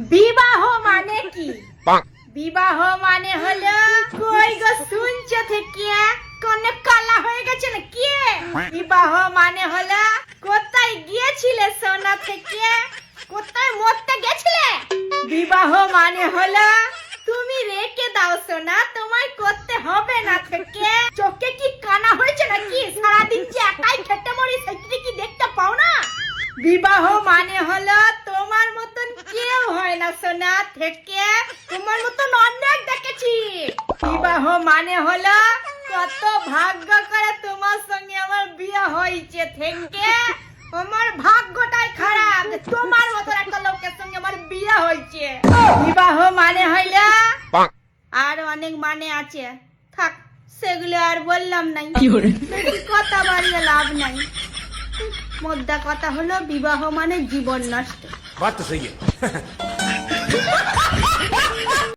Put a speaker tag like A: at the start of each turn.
A: বিবাহ মানে কি? বিবাহ মানে হলো কই গো শুনছো থেকে কোন কালা হয়ে গেছে না কি? বিবাহ মানে হলো কোথায় গিয়েছিলে সোনা থেকে, কোথায় মরতে গেছিলে? বিবাহ মানে হলো তুমি রেখে দাও সোনা, তোমায় করতে হবে না থেকে। চোখে কি কানা হয়েছে নাকি? সারাদিন যে একাই খেতে মরি, সেটা কি দেখতে পাও না? বিবাহ মানে হলো তোমার মতন কেউ হয় না সোনা থেকে, তোমার মতন অনেক দেখেছি। বিবাহ মানে হলো কত ভাগ্য করে তোমার সঙ্গে আমার বিয়ে হয়েছে থেকে, আমার ভাগ্যটাই খারাপ যে তোমার মতন একটা লোকের সঙ্গে আমার বিয়ে হয়েছে। বিবাহ মানে হইলো আর অনেক মানে আছে, থাক সেগুলো আর বললাম নাই, বেশি কথা বাড়িয়ে লাভ নাই। মোদ্দা কথা হলো বিবাহ মানে জীবন নষ্ট।
B: बात तो सही है।